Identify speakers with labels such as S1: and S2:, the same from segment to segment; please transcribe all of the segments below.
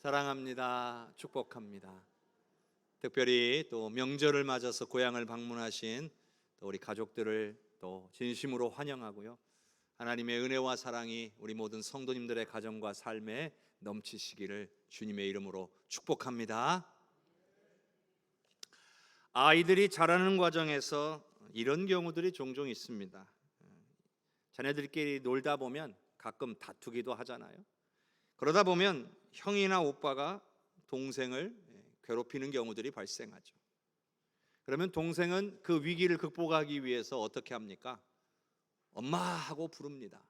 S1: 사랑합니다. 축복합니다. 특별히 또 명절을 맞아서 고향을 방문하신 또 우리 가족들을 또 진심으로 환영하고요. 하나님의 은혜와 사랑이 우리 모든 성도님들의 가정과 삶에 넘치시기를 주님의 이름으로 축복합니다. 아이들이 자라는 과정에서 이런 경우들이 종종 있습니다. 자녀들끼리 놀다 보면 가끔 다투기도 하잖아요. 그러다 보면 형이나 오빠가 동생을 괴롭히는 경우들이 발생하죠. 그러면 동생은 그 위기를 극복하기 위해서 어떻게 합니까? 엄마 하고 부릅니다.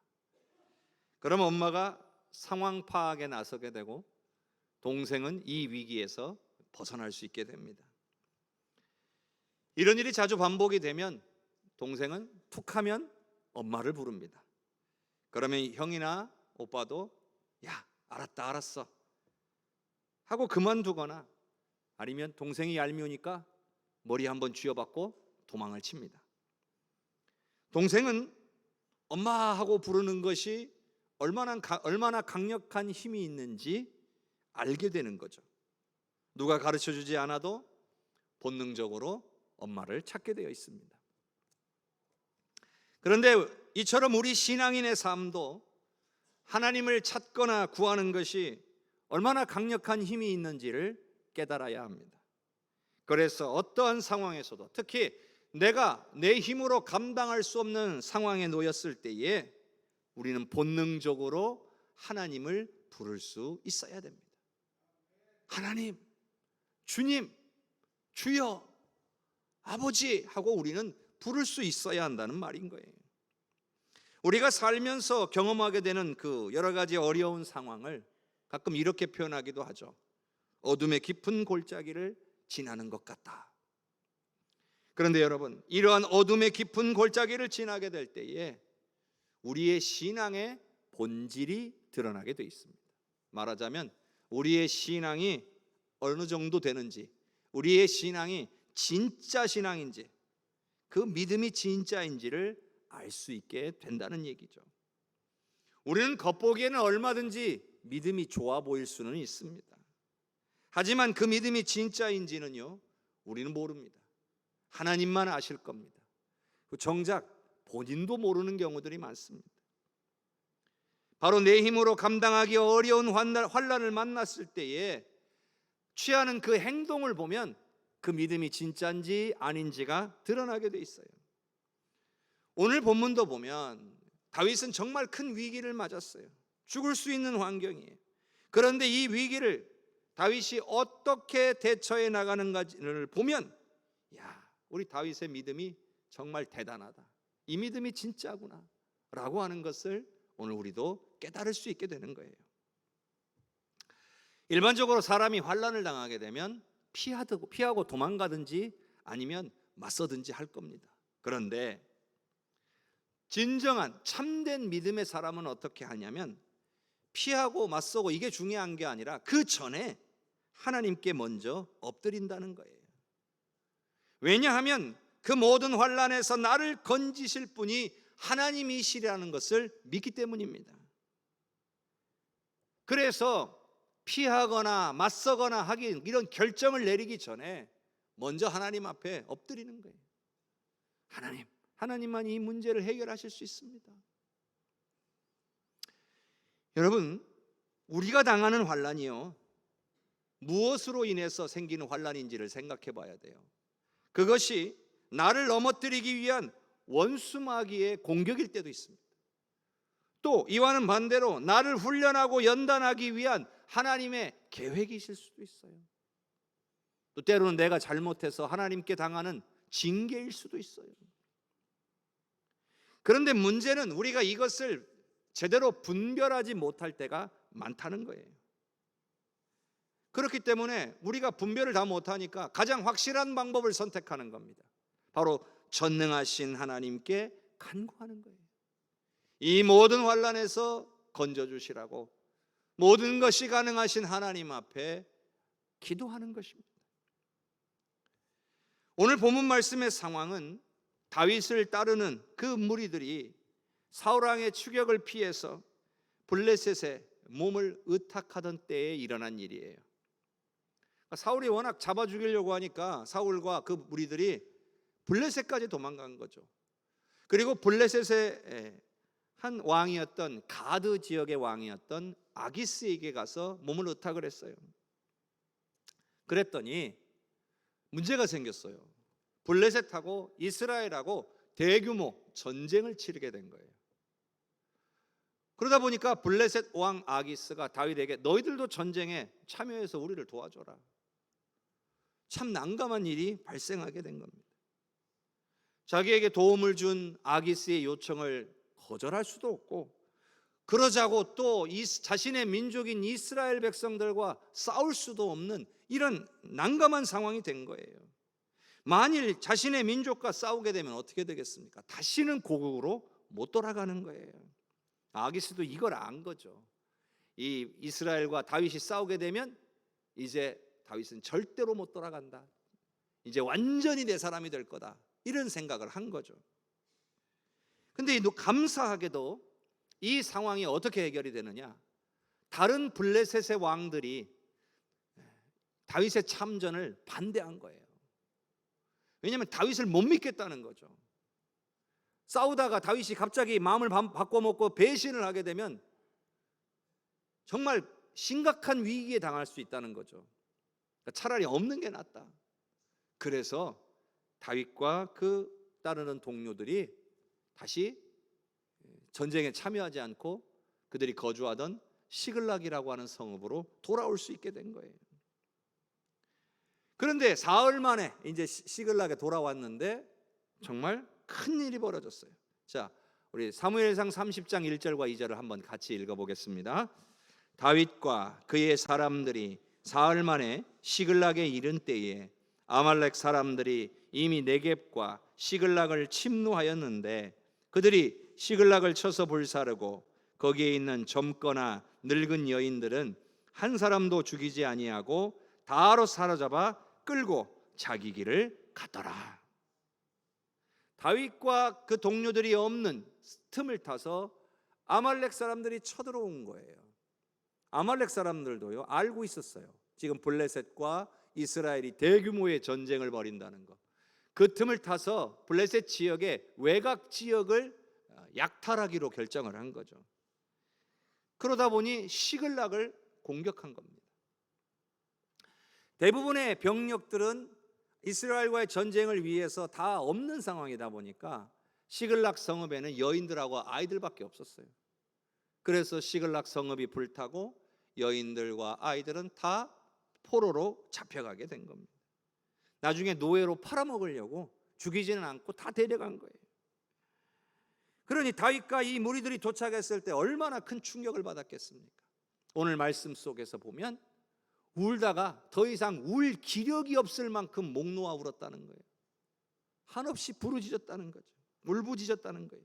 S1: 그럼 엄마가 상황 파악에 나서게 되고 동생은 이 위기에서 벗어날 수 있게 됩니다. 이런 일이 자주 반복이 되면 동생은 툭하면 엄마를 부릅니다. 그러면 형이나 오빠도 야, 알았어 하고 그만두거나 아니면 동생이 얄미우니까 머리 한번 쥐어박고 도망을 칩니다. 동생은 엄마 하고 부르는 것이 얼마나 강력한 힘이 있는지 알게 되는 거죠. 누가 가르쳐주지 않아도 본능적으로 엄마를 찾게 되어 있습니다. 그런데 이처럼 우리 신앙인의 삶도 하나님을 찾거나 구하는 것이 얼마나 강력한 힘이 있는지를 깨달아야 합니다. 그래서 어떠한 상황에서도 특히 내가 내 힘으로 감당할 수 없는 상황에 놓였을 때에 우리는 본능적으로 하나님을 부를 수 있어야 됩니다. 하나님, 주님, 주여, 아버지 하고 우리는 부를 수 있어야 한다는 말인 거예요. 우리가 살면서 경험하게 되는 그 여러 가지 어려운 상황을 가끔 이렇게 표현하기도 하죠. 어둠의 깊은 골짜기를 지나는 것 같다. 그런데 여러분, 이러한 어둠의 깊은 골짜기를 지나게 될 때에 우리의 신앙의 본질이 드러나게 되어 있습니다. 말하자면 우리의 신앙이 어느 정도 되는지, 우리의 신앙이 진짜 신앙인지, 그 믿음이 진짜인지를 알 수 있게 된다는 얘기죠. 우리는 겉보기에는 얼마든지 믿음이 좋아 보일 수는 있습니다. 하지만 그 믿음이 진짜인지는요, 우리는 모릅니다. 하나님만 아실 겁니다. 정작 본인도 모르는 경우들이 많습니다. 바로 내 힘으로 감당하기 어려운 환난을 만났을 때에 취하는 그 행동을 보면 그 믿음이 진짜인지 아닌지가 드러나게 돼 있어요. 오늘 본문도 보면 다윗은 정말 큰 위기를 맞았어요. 죽을 수 있는 환경이에요. 그런데 이 위기를 다윗이 어떻게 대처해 나가는가를 보면 우리 다윗의 믿음이 정말 대단하다, 이 믿음이 진짜구나 라고 하는 것을 오늘 우리도 깨달을 수 있게 되는 거예요. 일반적으로 사람이 환난을 당하게 되면 피하고 도망가든지 아니면 맞서든지 할 겁니다. 그런데 진정한 참된 믿음의 사람은 어떻게 하냐면 피하고 맞서고 이게 중요한 게 아니라 그 전에 하나님께 먼저 엎드린다는 거예요. 왜냐하면 그 모든 환난에서 나를 건지실 분이 하나님이시라는 것을 믿기 때문입니다. 그래서 피하거나 맞서거나 하긴 이런 결정을 내리기 전에 먼저 하나님 앞에 엎드리는 거예요. 하나님만 이 문제를 해결하실 수 있습니다. 여러분, 우리가 당하는 환난이요, 무엇으로 인해서 생기는 환난인지를 생각해 봐야 돼요. 그것이 나를 넘어뜨리기 위한 원수마귀의 공격일 때도 있습니다. 또 이와는 반대로 나를 훈련하고 연단하기 위한 하나님의 계획이실 수도 있어요. 또 때로는 내가 잘못해서 하나님께 당하는 징계일 수도 있어요. 그런데 문제는 우리가 이것을 제대로 분별하지 못할 때가 많다는 거예요. 그렇기 때문에 우리가 분별을 다 못하니까 가장 확실한 방법을 선택하는 겁니다. 바로 전능하신 하나님께 간구하는 거예요. 이 모든 환난에서 건져주시라고 모든 것이 가능하신 하나님 앞에 기도하는 것입니다. 오늘 본문 말씀의 상황은 다윗을 따르는 그 무리들이 사울왕의 추격을 피해서 블레셋에 몸을 의탁하던 때에 일어난 일이에요. 사울이 워낙 잡아 죽이려고 하니까 사울과 그 무리들이 블레셋까지 도망간 거죠. 그리고 블레셋의 한 왕이었던 가드 지역의 왕이었던 아기스에게 가서 몸을 의탁을 했어요. 그랬더니 문제가 생겼어요. 블레셋하고 이스라엘하고 대규모 전쟁을 치르게 된 거예요. 그러다 보니까 블레셋 왕 아기스가 다윗에게 너희들도 전쟁에 참여해서 우리를 도와줘라. 참 난감한 일이 발생하게 된 겁니다. 자기에게 도움을 준 아기스의 요청을 거절할 수도 없고, 그러자고 또 자신의 민족인 이스라엘 백성들과 싸울 수도 없는 이런 난감한 상황이 된 거예요. 만일 자신의 민족과 싸우게 되면 어떻게 되겠습니까? 다시는 고국으로 못 돌아가는 거예요. 아기스도 이걸 안 거죠. 이 이스라엘과 다윗이 싸우게 되면 이제 다윗은 절대로 못 돌아간다. 이제 완전히 내 사람이 될 거다. 이런 생각을 한 거죠. 근데 감사하게도 이 상황이 어떻게 해결이 되느냐? 다른 블레셋의 왕들이 다윗의 참전을 반대한 거예요. 왜냐하면 다윗을 못 믿겠다는 거죠. 싸우다가 다윗이 갑자기 마음을 바꿔먹고 배신을 하게 되면 정말 심각한 위기에 당할 수 있다는 거죠. 그러니까 차라리 없는 게 낫다. 그래서 다윗과 그 따르는 동료들이 다시 전쟁에 참여하지 않고 그들이 거주하던 시글락이라고 하는 성읍으로 돌아올 수 있게 된 거예요. 그런데 사흘 만에 이제 시글락에 돌아왔는데 정말 큰 일이 벌어졌어요. 자, 우리 사무엘상 30장 1절과 2절을 한번 같이 읽어보겠습니다. 다윗과 그의 사람들이 사흘 만에 시글락에 이른 때에 아말렉 사람들이 이미 네겝과 시글락을 침노하였는데 그들이 시글락을 쳐서 불사르고 거기에 있는 젊거나 늙은 여인들은 한 사람도 죽이지 아니하고 다로 사로잡아 끌고 자기 길을 가더라. 다윗과 그 동료들이 없는 틈을 타서 아말렉 사람들이 쳐들어온 거예요. 아말렉 사람들도요 알고 있었어요. 지금 블레셋과 이스라엘이 대규모의 전쟁을 벌인다는 거. 그 틈을 타서 블레셋 지역의 외곽 지역을 약탈하기로 결정을 한 거죠. 그러다 보니 시글락을 공격한 겁니다. 대부분의 병력들은 이스라엘과의 전쟁을 위해서 다 없는 상황이다 보니까 시글락 성읍에는 여인들하고 아이들밖에 없었어요. 그래서 시글락 성읍이 불타고 여인들과 아이들은 다 포로로 잡혀가게 된 겁니다. 나중에 노예로 팔아먹으려고 죽이지는 않고 다 데려간 거예요. 그러니 다윗과 이 무리들이 도착했을 때 얼마나 큰 충격을 받았겠습니까? 오늘 말씀 속에서 보면 울다가 더 이상 울 기력이 없을 만큼 목 놓아 울었다는 거예요. 한없이 부르짖었다는 거죠. 울부짖었다는 거예요.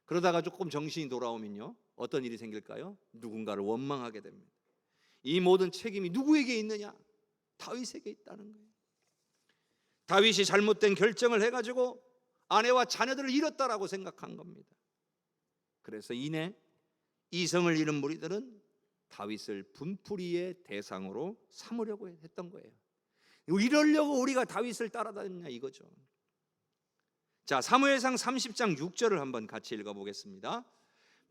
S1: 그러다가 조금 정신이 돌아오면요 어떤 일이 생길까요? 누군가를 원망하게 됩니다. 이 모든 책임이 누구에게 있느냐? 다윗에게 있다는 거예요. 다윗이 잘못된 결정을 해가지고 아내와 자녀들을 잃었다라고 생각한 겁니다. 그래서 이내 이성을 잃은 무리들은 다윗을 분풀이의 대상으로 삼으려고 했던 거예요. 이러려고 우리가 다윗을 따라다녔냐 이거죠. 자, 사무엘상 30장 6절을 한번 같이 읽어보겠습니다.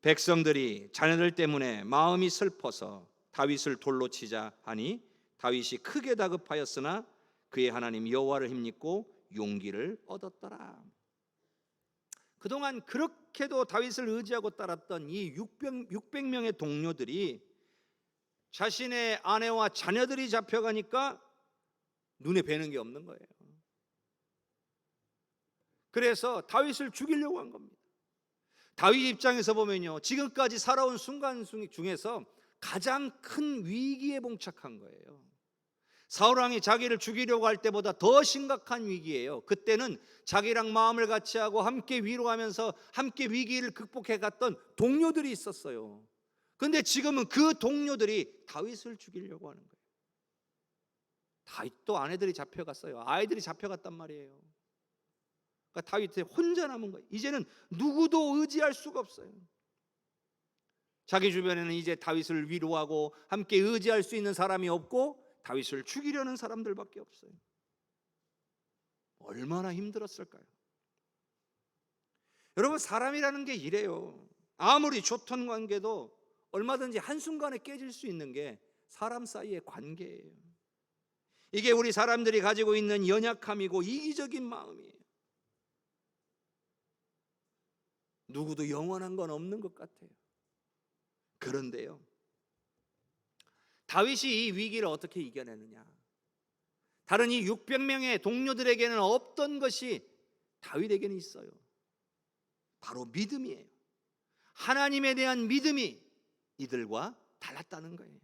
S1: 백성들이 자녀들 때문에 마음이 슬퍼서 다윗을 돌로 치자 하니 다윗이 크게 다급하였으나 그의 하나님 여호와를 힘입고 용기를 얻었더라. 그동안 그렇게도 다윗을 의지하고 따랐던 이 600명의 동료들이 자신의 아내와 자녀들이 잡혀가니까 눈에 뵈는 게 없는 거예요. 그래서 다윗을 죽이려고 한 겁니다. 다윗 입장에서 보면요 지금까지 살아온 순간 중에서 가장 큰 위기에 봉착한 거예요. 사울 왕이 자기를 죽이려고 할 때보다 더 심각한 위기예요. 그때는 자기랑 마음을 같이 하고 함께 위로하면서 함께 위기를 극복해 갔던 동료들이 있었어요. 그런데 지금은 그 동료들이 다윗을 죽이려고 하는 거예요. 다윗도 아내들이 잡혀갔어요. 아이들이 잡혀갔단 말이에요. 그러니까 다윗이 혼자 남은 거예요. 이제는 누구도 의지할 수가 없어요. 자기 주변에는 이제 다윗을 위로하고 함께 의지할 수 있는 사람이 없고 다윗을 죽이려는 사람들밖에 없어요. 얼마나 힘들었을까요? 여러분, 사람이라는 게 이래요. 아무리 좋던 관계도 얼마든지 한순간에 깨질 수 있는 게 사람 사이의 관계예요. 이게 우리 사람들이 가지고 있는 연약함이고 이기적인 마음이에요. 누구도 영원한 건 없는 것 같아요. 그런데요, 다윗이 이 위기를 어떻게 이겨내느냐? 다른 이 600명의 동료들에게는 없던 것이 다윗에게는 있어요. 바로 믿음이에요. 하나님에 대한 믿음이 이들과 달랐다는 거예요.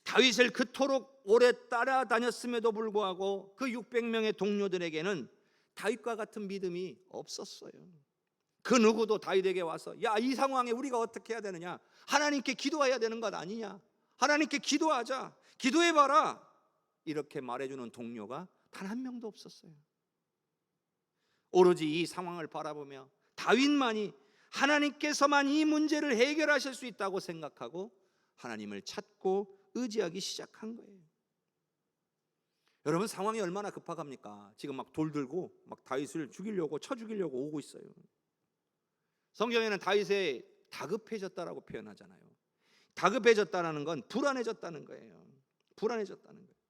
S1: 다윗을 그토록 오래 따라다녔음에도 불구하고 그 600명의 동료들에게는 다윗과 같은 믿음이 없었어요. 그 누구도 다윗에게 와서 야, 이 상황에 우리가 어떻게 해야 되느냐? 하나님께 기도해야 되는 것 아니냐? 하나님께 기도하자, 기도해봐라, 이렇게 말해주는 동료가 단 한 명도 없었어요. 오로지 이 상황을 바라보며 다윗만이 하나님께서만 이 문제를 해결하실 수 있다고 생각하고 하나님을 찾고 의지하기 시작한 거예요. 여러분, 상황이 얼마나 급박합니까? 지금 막 돌 들고 막 다윗을 죽이려고 쳐 죽이려고 오고 있어요. 성경에는 다윗이 다급해졌다라고 표현하잖아요. 다급해졌다는 건 불안해졌다는 거예요. 불안해졌다는 거예요.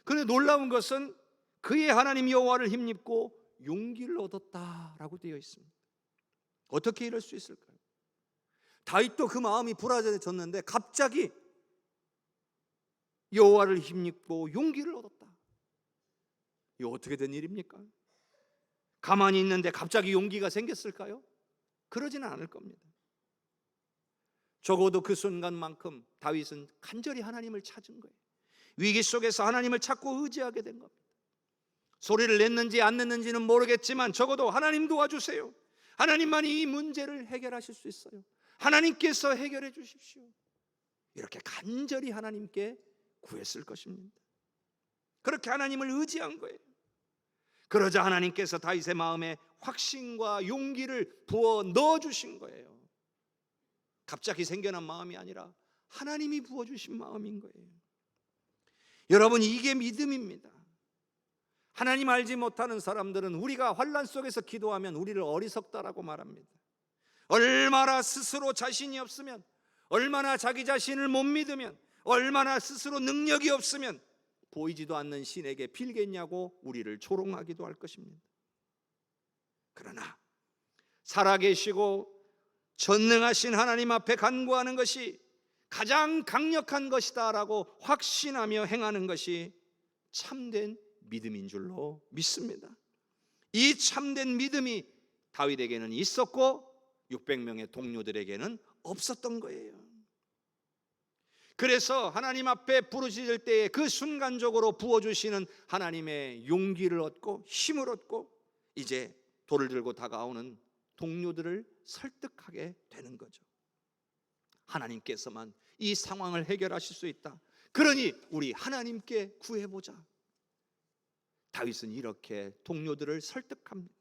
S1: 그런데 놀라운 것은 그의 하나님 여호와를 힘입고 용기를 얻었다라고 되어 있습니다. 어떻게 이럴 수 있을까요? 다윗도 그 마음이 불안해졌는데 갑자기 여호와를 힘입고 용기를 얻었다. 이거 어떻게 된 일입니까? 가만히 있는데 갑자기 용기가 생겼을까요? 그러지는 않을 겁니다. 적어도 그 순간만큼 다윗은 간절히 하나님을 찾은 거예요. 위기 속에서 하나님을 찾고 의지하게 된 겁니다. 소리를 냈는지 안 냈는지는 모르겠지만 적어도 하나님 도와주세요, 하나님만이 이 문제를 해결하실 수 있어요, 하나님께서 해결해 주십시오, 이렇게 간절히 하나님께 구했을 것입니다. 그렇게 하나님을 의지한 거예요. 그러자 하나님께서 다윗의 마음에 확신과 용기를 부어 넣어주신 거예요. 갑자기 생겨난 마음이 아니라 하나님이 부어주신 마음인 거예요. 여러분, 이게 믿음입니다. 하나님 알지 못하는 사람들은 우리가 환난 속에서 기도하면 우리를 어리석다라고 말합니다. 얼마나 스스로 자신이 없으면, 얼마나 자기 자신을 못 믿으면, 얼마나 스스로 능력이 없으면 보이지도 않는 신에게 빌겠냐고 우리를 조롱하기도 할 것입니다. 그러나 살아계시고 전능하신 하나님 앞에 간구하는 것이 가장 강력한 것이다라고 확신하며 행하는 것이 참된 믿음인 줄로 믿습니다. 이 참된 믿음이 다윗에게는 있었고 600명의 동료들에게는 없었던 거예요. 그래서 하나님 앞에 부르짖을 때에 그 순간적으로 부어주시는 하나님의 용기를 얻고 힘을 얻고 이제 돌을 들고 다가오는 동료들을 설득하게 되는 거죠. 하나님께서만 이 상황을 해결하실 수 있다. 그러니 우리 하나님께 구해보자. 다윗은 이렇게 동료들을 설득합니다.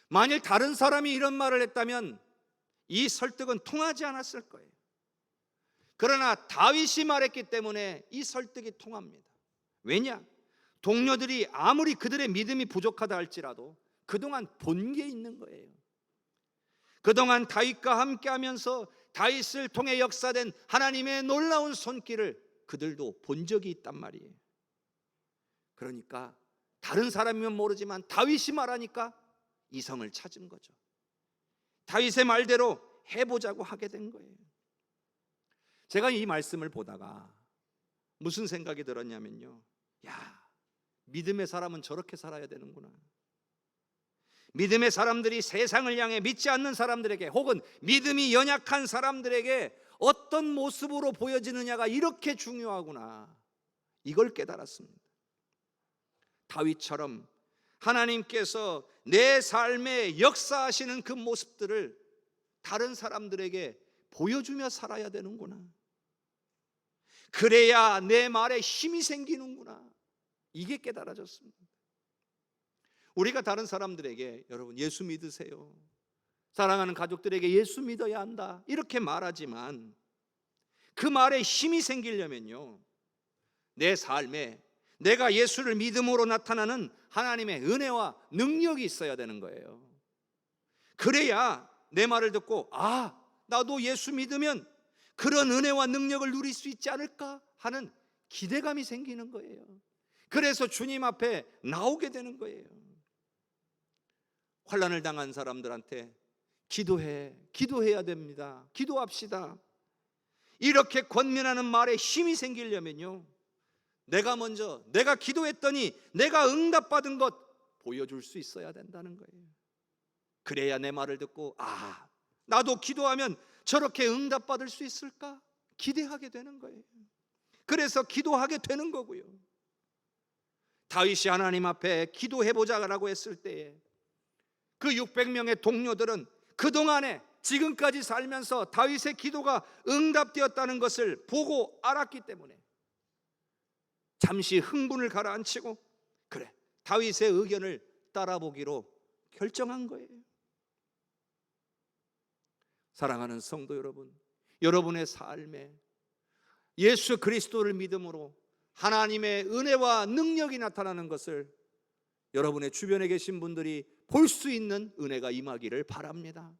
S1: 만일 다른 사람이 이런 말을 했다면 이 설득은 통하지 않았을 거예요. 그러나 다윗이 말했기 때문에 이 설득이 통합니다. 왜냐? 동료들이 아무리 그들의 믿음이 부족하다 할지라도 그동안 본 게 있는 거예요. 그동안 다윗과 함께하면서 다윗을 통해 역사된 하나님의 놀라운 손길을 그들도 본 적이 있단 말이에요. 그러니까 다른 사람이면 모르지만 다윗이 말하니까 이성을 찾은 거죠. 다윗의 말대로 해보자고 하게 된 거예요. 제가 이 말씀을 보다가 무슨 생각이 들었냐면요, 야, 믿음의 사람은 저렇게 살아야 되는구나. 믿음의 사람들이 세상을 향해 믿지 않는 사람들에게 혹은 믿음이 연약한 사람들에게 어떤 모습으로 보여지느냐가 이렇게 중요하구나, 이걸 깨달았습니다. 다윗처럼 하나님께서 내 삶에 역사하시는 그 모습들을 다른 사람들에게 보여주며 살아야 되는구나. 그래야 내 말에 힘이 생기는구나. 이게 깨달아졌습니다. 우리가 다른 사람들에게 여러분 예수 믿으세요, 사랑하는 가족들에게 예수 믿어야 한다 이렇게 말하지만 그 말에 힘이 생기려면요, 내 삶에 내가 예수를 믿음으로 나타나는 하나님의 은혜와 능력이 있어야 되는 거예요. 그래야 내 말을 듣고 나도 예수 믿으면 그런 은혜와 능력을 누릴 수 있지 않을까 하는 기대감이 생기는 거예요. 그래서 주님 앞에 나오게 되는 거예요. 환난을 당한 사람들한테 기도해야 됩니다. 기도합시다. 이렇게 권면하는 말에 힘이 생기려면요, 내가 기도했더니 내가 응답받은 것 보여줄 수 있어야 된다는 거예요. 그래야 내 말을 듣고 나도 기도하면 저렇게 응답받을 수 있을까 기대하게 되는 거예요. 그래서 기도하게 되는 거고요. 다윗이 하나님 앞에 기도해보자라고 했을 때에 그 600명의 동료들은 그동안에 지금까지 살면서 다윗의 기도가 응답되었다는 것을 보고 알았기 때문에 잠시 흥분을 가라앉히고 그래, 다윗의 의견을 따라보기로 결정한 거예요. 사랑하는 성도 여러분, 여러분의 삶에 예수 그리스도를 믿음으로 하나님의 은혜와 능력이 나타나는 것을 여러분의 주변에 계신 분들이 볼 수 있는 은혜가 임하기를 바랍니다.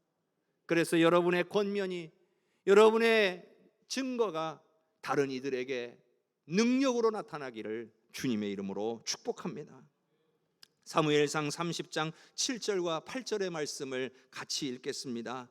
S1: 그래서 여러분의 권면이, 여러분의 증거가 다른 이들에게 능력으로 나타나기를 주님의 이름으로 축복합니다. 사무엘상 30장 7절과 8절의 말씀을 같이 읽겠습니다.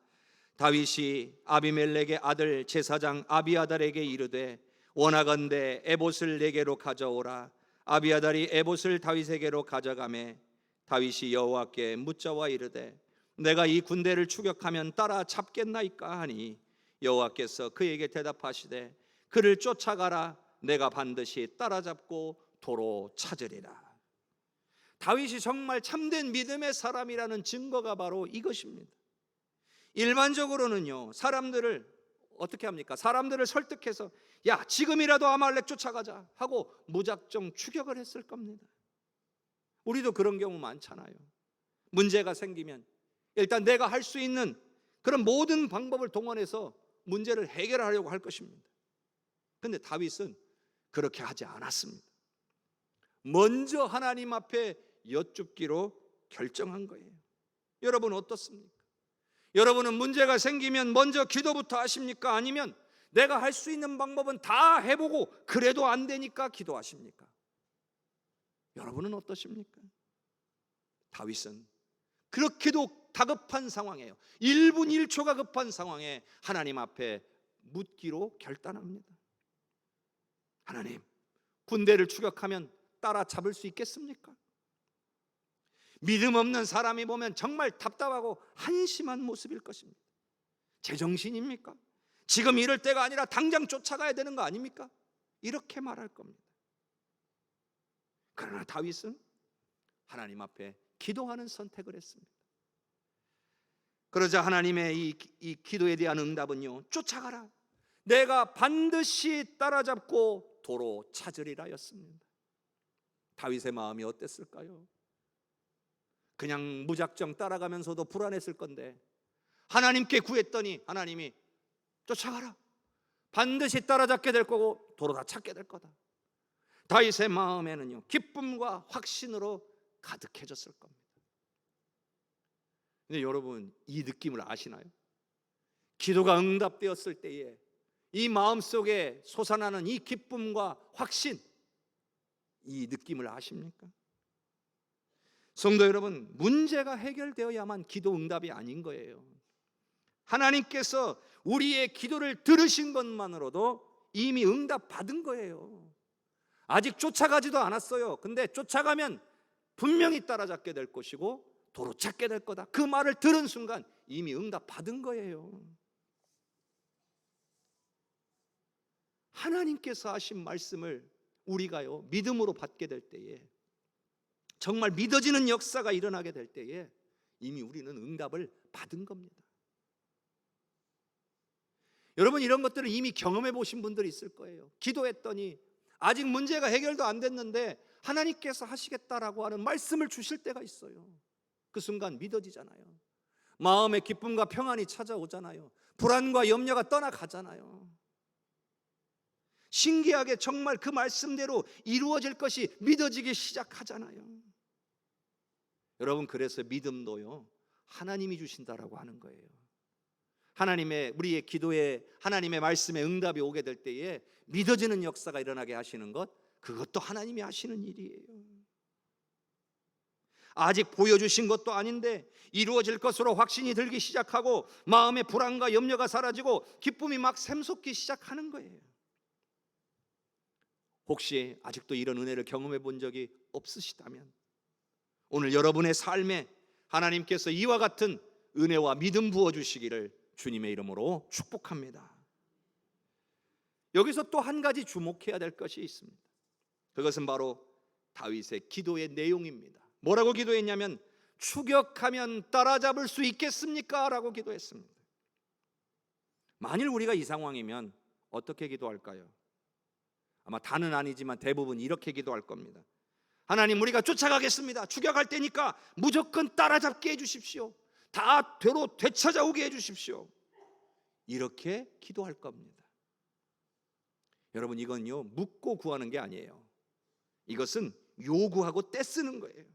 S1: 다윗이 아비멜렉의 아들 제사장 아비아달에게 이르되 원하건대 에봇을 내게로 가져오라. 아비아달이 에봇을 다윗에게로 가져가매 다윗이 여호와께 묻자와 이르되 내가 이 군대를 추격하면 따라 잡겠나이까 하니 여호와께서 그에게 대답하시되 그를 쫓아가라. 내가 반드시 따라잡고 도로 찾으리라. 다윗이 정말 참된 믿음의 사람이라는 증거가 바로 이것입니다. 일반적으로는요, 사람들을 어떻게 합니까? 사람들을 설득해서 야, 지금이라도 아말렉 쫓아가자 하고 무작정 추격을 했을 겁니다. 우리도 그런 경우 많잖아요. 문제가 생기면 일단 내가 할 수 있는 그런 모든 방법을 동원해서 문제를 해결하려고 할 것입니다. 그런데 다윗은 그렇게 하지 않았습니다. 먼저 하나님 앞에 여쭙기로 결정한 거예요. 여러분 어떻습니까? 여러분은 문제가 생기면 먼저 기도부터 하십니까? 아니면 내가 할 수 있는 방법은 다 해보고 그래도 안 되니까 기도하십니까? 여러분은 어떠십니까? 다윗은 그렇게도 다급한 상황이에요. 1분 1초가 급한 상황에 하나님 앞에 묻기로 결단합니다. 하나님, 군대를 추격하면 따라잡을 수 있겠습니까? 믿음 없는 사람이 보면 정말 답답하고 한심한 모습일 것입니다. 제정신입니까? 지금 이럴 때가 아니라 당장 쫓아가야 되는 거 아닙니까? 이렇게 말할 겁니다. 그러나 다윗은 하나님 앞에 기도하는 선택을 했습니다. 그러자 하나님의 이 기도에 대한 응답은요, 쫓아가라. 내가 반드시 따라잡고 도로 찾으리라 였습니다. 다윗의 마음이 어땠을까요? 그냥 무작정 따라가면서도 불안했을 건데 하나님께 구했더니 하나님이 쫓아가라. 반드시 따라잡게 될 거고 도로 다 찾게 될 거다. 다윗의 마음에는요, 기쁨과 확신으로 가득해졌을 겁니다. 근데 여러분, 이 느낌을 아시나요? 기도가 응답되었을 때에 이 마음속에 솟아나는 이 기쁨과 확신, 이 느낌을 아십니까? 성도 여러분, 문제가 해결되어야만 기도 응답이 아닌 거예요. 하나님께서 우리의 기도를 들으신 것만으로도 이미 응답 받은 거예요. 아직 쫓아가지도 않았어요. 근데 쫓아가면 분명히 따라잡게 될 것이고 도로 찾게 될 거다. 그 말을 들은 순간 이미 응답 받은 거예요. 하나님께서 하신 말씀을 우리가요, 믿음으로 받게 될 때에, 정말 믿어지는 역사가 일어나게 될 때에 이미 우리는 응답을 받은 겁니다. 여러분, 이런 것들을 이미 경험해 보신 분들이 있을 거예요. 기도했더니 아직 문제가 해결도 안 됐는데 하나님께서 하시겠다라고 하는 말씀을 주실 때가 있어요. 그 순간 믿어지잖아요. 마음의 기쁨과 평안이 찾아오잖아요. 불안과 염려가 떠나가잖아요. 신기하게 정말 그 말씀대로 이루어질 것이 믿어지기 시작하잖아요. 여러분, 그래서 믿음도요, 하나님이 주신다라고 하는 거예요. 우리의 기도에 하나님의 말씀에 응답이 오게 될 때에 믿어지는 역사가 일어나게 하시는 것, 그것도 하나님이 하시는 일이에요. 아직 보여주신 것도 아닌데 이루어질 것으로 확신이 들기 시작하고 마음의 불안과 염려가 사라지고 기쁨이 막 샘솟기 시작하는 거예요. 혹시 아직도 이런 은혜를 경험해 본 적이 없으시다면 오늘 여러분의 삶에 하나님께서 이와 같은 은혜와 믿음 부어주시기를 주님의 이름으로 축복합니다. 여기서 또 한 가지 주목해야 될 것이 있습니다. 그것은 바로 다윗의 기도의 내용입니다. 뭐라고 기도했냐면, 추격하면 따라잡을 수 있겠습니까? 라고 기도했습니다. 만일 우리가 이 상황이면 어떻게 기도할까요? 아마 다는 아니지만 대부분 이렇게 기도할 겁니다. 하나님, 우리가 쫓아가겠습니다. 추격할 때니까 무조건 따라잡게 해주십시오. 다 되찾아오게 해주십시오. 이렇게 기도할 겁니다. 여러분, 이건요, 묻고 구하는 게 아니에요. 이것은 요구하고 떼쓰는 거예요.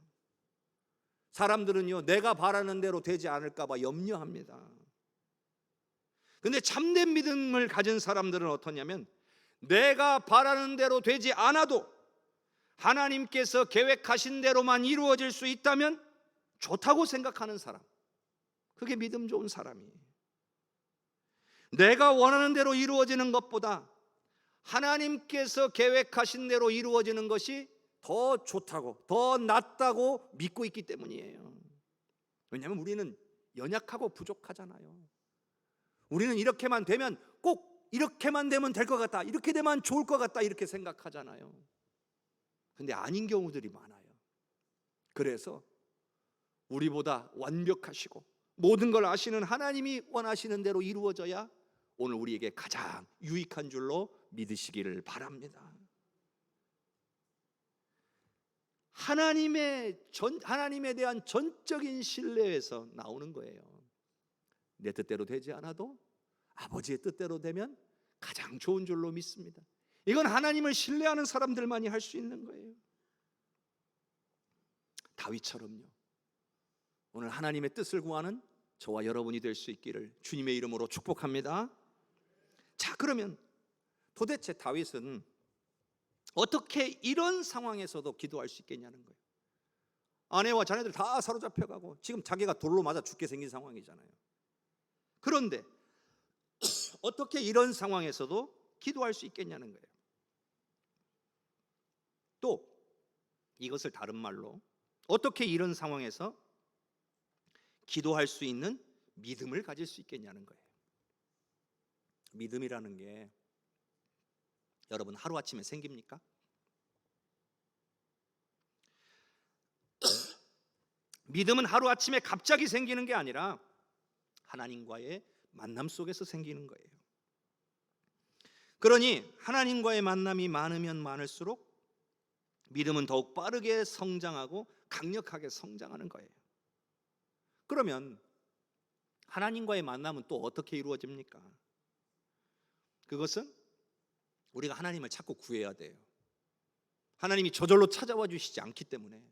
S1: 사람들은요, 내가 바라는 대로 되지 않을까 봐 염려합니다. 근데 참된 믿음을 가진 사람들은 어떠냐면, 내가 바라는 대로 되지 않아도 하나님께서 계획하신 대로만 이루어질 수 있다면 좋다고 생각하는 사람, 그게 믿음 좋은 사람이에요. 내가 원하는 대로 이루어지는 것보다 하나님께서 계획하신 대로 이루어지는 것이 더 좋다고, 더 낫다고 믿고 있기 때문이에요. 왜냐하면 우리는 연약하고 부족하잖아요. 우리는 이렇게만 되면, 꼭 이렇게만 되면 될 것 같다, 이렇게 되면 좋을 것 같다, 이렇게 생각하잖아요. 근데 아닌 경우들이 많아요. 그래서 우리보다 완벽하시고 모든 걸 아시는 하나님이 원하시는 대로 이루어져야 오늘 우리에게 가장 유익한 줄로 믿으시기를 바랍니다. 하나님에 대한 전적인 신뢰에서 나오는 거예요. 내 뜻대로 되지 않아도 아버지의 뜻대로 되면 가장 좋은 줄로 믿습니다. 이건 하나님을 신뢰하는 사람들만이 할 수 있는 거예요. 다윗처럼요, 오늘 하나님의 뜻을 구하는 저와 여러분이 될 수 있기를 주님의 이름으로 축복합니다. 자, 그러면 도대체 다윗은 어떻게 이런 상황에서도 기도할 수 있겠냐는 거예요. 아내와 자녀들 다 사로잡혀가고 지금 자기가 돌로 맞아 죽게 생긴 상황이잖아요. 그런데 어떻게 이런 상황에서도 기도할 수 있겠냐는 거예요. 또 이것을 다른 말로, 어떻게 이런 상황에서 기도할 수 있는 믿음을 가질 수 있겠냐는 거예요. 믿음이라는 게 여러분 하루아침에 생깁니까? 믿음은 하루아침에 갑자기 생기는 게 아니라 하나님과의 만남 속에서 생기는 거예요. 그러니 하나님과의 만남이 많으면 많을수록 믿음은 더욱 빠르게 성장하고 강력하게 성장하는 거예요. 그러면 하나님과의 만남은 또 어떻게 이루어집니까? 그것은 우리가 하나님을 찾고 구해야 돼요. 하나님이 저절로 찾아와 주시지 않기 때문에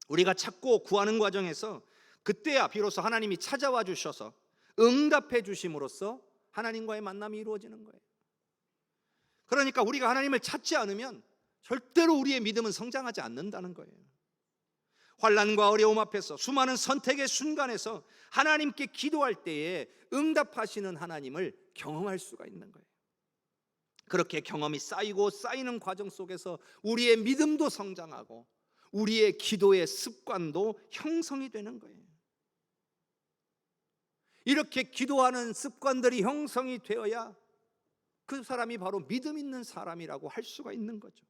S1: 우리가 찾고 구하는 과정에서 그때야 비로소 하나님이 찾아와 주셔서 응답해 주심으로써 하나님과의 만남이 이루어지는 거예요. 그러니까 우리가 하나님을 찾지 않으면 절대로 우리의 믿음은 성장하지 않는다는 거예요. 환난과 어려움 앞에서 수많은 선택의 순간에서 하나님께 기도할 때에 응답하시는 하나님을 경험할 수가 있는 거예요. 그렇게 경험이 쌓이고 쌓이는 과정 속에서 우리의 믿음도 성장하고 우리의 기도의 습관도 형성이 되는 거예요. 이렇게 기도하는 습관들이 형성이 되어야 그 사람이 바로 믿음 있는 사람이라고 할 수가 있는 거죠.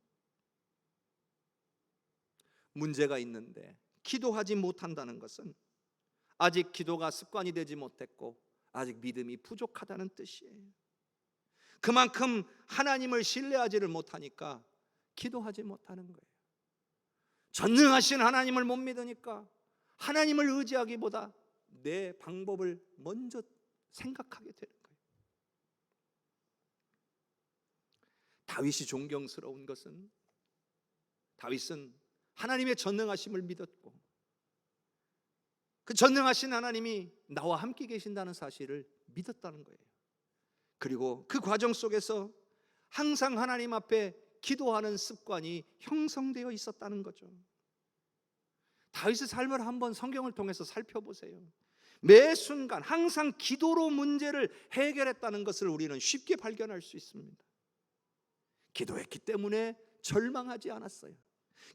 S1: 문제가 있는데 기도하지 못한다는 것은 아직 기도가 습관이 되지 못했고 아직 믿음이 부족하다는 뜻이에요. 그만큼 하나님을 신뢰하지를 못하니까 기도하지 못하는 거예요. 전능하신 하나님을 못 믿으니까 하나님을 의지하기보다 내 방법을 먼저 생각하게 되는 거예요. 다윗이 존경스러운 것은 다윗은 하나님의 전능하심을 믿었고 그 전능하신 하나님이 나와 함께 계신다는 사실을 믿었다는 거예요. 그리고 그 과정 속에서 항상 하나님 앞에 기도하는 습관이 형성되어 있었다는 거죠. 다윗의 삶을 한번 성경을 통해서 살펴보세요. 매 순간 항상 기도로 문제를 해결했다는 것을 우리는 쉽게 발견할 수 있습니다. 기도했기 때문에 절망하지 않았어요.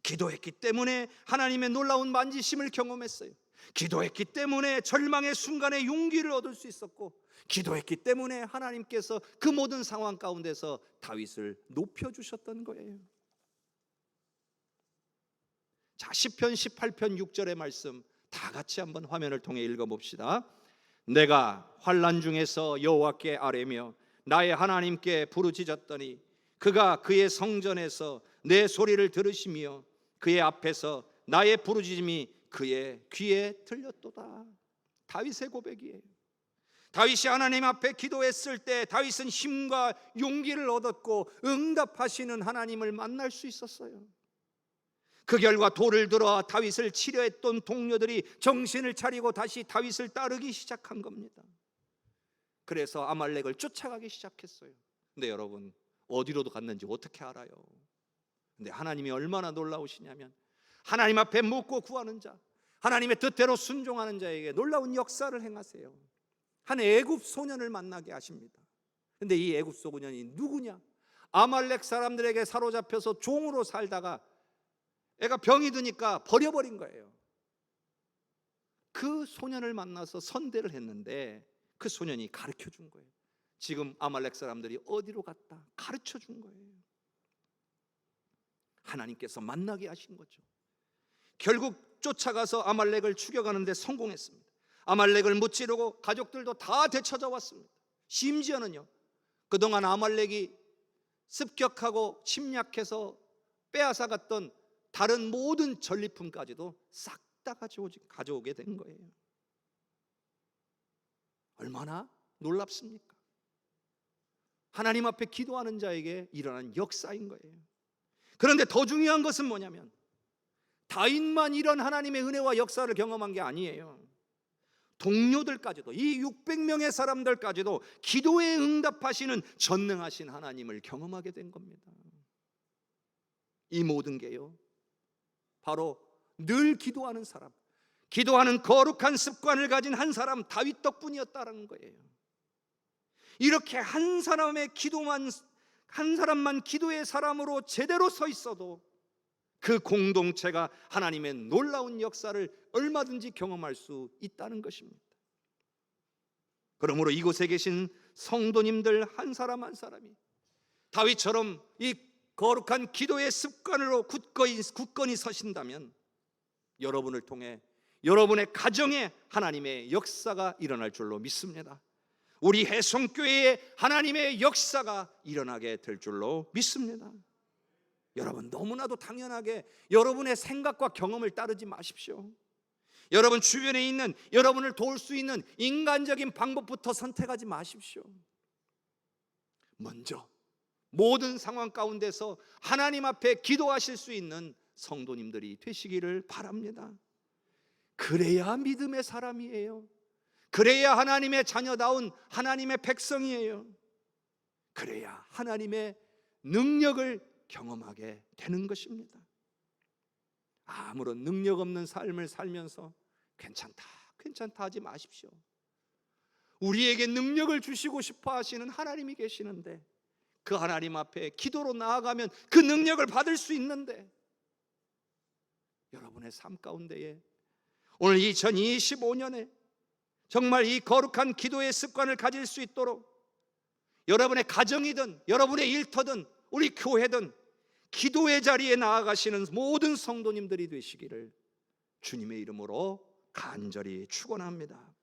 S1: 기도했기 때문에 하나님의 놀라운 만지심을 경험했어요. 기도했기 때문에 절망의 순간에 용기를 얻을 수 있었고, 기도했기 때문에 하나님께서 그 모든 상황 가운데서 다윗을 높여주셨던 거예요. 자, 시편 18편 6절의 말씀 다 같이 한번 화면을 통해 읽어봅시다. 내가 환난 중에서 여호와께 아뢰며 나의 하나님께 부르짖었더니 그가 그의 성전에서 내 소리를 들으시며 그의 앞에서 나의 부르짖음이 그의 귀에 들렸도다. 다윗의 고백이에요. 다윗이 하나님 앞에 기도했을 때 다윗은 힘과 용기를 얻었고 응답하시는 하나님을 만날 수 있었어요. 그 결과 돌을 들어 다윗을 치려했던 동료들이 정신을 차리고 다시 다윗을 따르기 시작한 겁니다. 그래서 아말렉을 쫓아가기 시작했어요. 근데 여러분, 어디로도 갔는지 어떻게 알아요? 근데 하나님이 얼마나 놀라우시냐면 하나님 앞에 묻고 구하는 자, 하나님의 뜻대로 순종하는 자에게 놀라운 역사를 행하세요. 한 애굽 소년을 만나게 하십니다. 근데 이 애굽 소년이 누구냐? 아말렉 사람들에게 사로잡혀서 종으로 살다가 애가 병이 드니까 버려버린 거예요. 그 소년을 만나서 선대를 했는데 그 소년이 가르쳐 준 거예요. 지금 아말렉 사람들이 어디로 갔다 가르쳐 준 거예요. 하나님께서 만나게 하신 거죠. 결국 쫓아가서 아말렉을 추격하는 데 성공했습니다. 아말렉을 무찌르고 가족들도 다 되찾아 왔습니다. 심지어는요, 그동안 아말렉이 습격하고 침략해서 빼앗아갔던 다른 모든 전리품까지도 싹 다 가져오게 된 거예요. 얼마나 놀랍습니까? 하나님 앞에 기도하는 자에게 일어난 역사인 거예요. 그런데 더 중요한 것은 뭐냐면 다윗만 이런 하나님의 은혜와 역사를 경험한 게 아니에요. 동료들까지도, 이 600명의 사람들까지도 기도에 응답하시는 전능하신 하나님을 경험하게 된 겁니다. 이 모든 게요, 바로 늘 기도하는 사람, 기도하는 거룩한 습관을 가진 한 사람 다윗 덕분이었다는 거예요. 이렇게 한 사람의 기도만, 한 사람만 기도의 사람으로 제대로 서 있어도 그 공동체가 하나님의 놀라운 역사를 얼마든지 경험할 수 있다는 것입니다. 그러므로 이곳에 계신 성도님들 한 사람 한 사람이 다윗처럼 이 거룩한 기도의 습관으로 굳건히 서신다면 여러분을 통해 여러분의 가정에 하나님의 역사가 일어날 줄로 믿습니다. 우리 해성교회에 하나님의 역사가 일어나게 될 줄로 믿습니다. 여러분, 너무나도 당연하게 여러분의 생각과 경험을 따르지 마십시오. 여러분 주변에 있는 여러분을 도울 수 있는 인간적인 방법부터 선택하지 마십시오. 먼저 모든 상황 가운데서 하나님 앞에 기도하실 수 있는 성도님들이 되시기를 바랍니다. 그래야 믿음의 사람이에요. 그래야 하나님의 자녀다운 하나님의 백성이에요. 그래야 하나님의 능력을 경험하게 되는 것입니다. 아무런 능력 없는 삶을 살면서 괜찮다 하지 마십시오. 우리에게 능력을 주시고 싶어 하시는 하나님이 계시는데, 그 하나님 앞에 기도로 나아가면 그 능력을 받을 수 있는데, 여러분의 삶 가운데에 오늘 2025년에 정말 이 거룩한 기도의 습관을 가질 수 있도록 여러분의 가정이든 여러분의 일터든 우리 교회든 기도의 자리에 나아가시는 모든 성도님들이 되시기를 주님의 이름으로 간절히 축원합니다.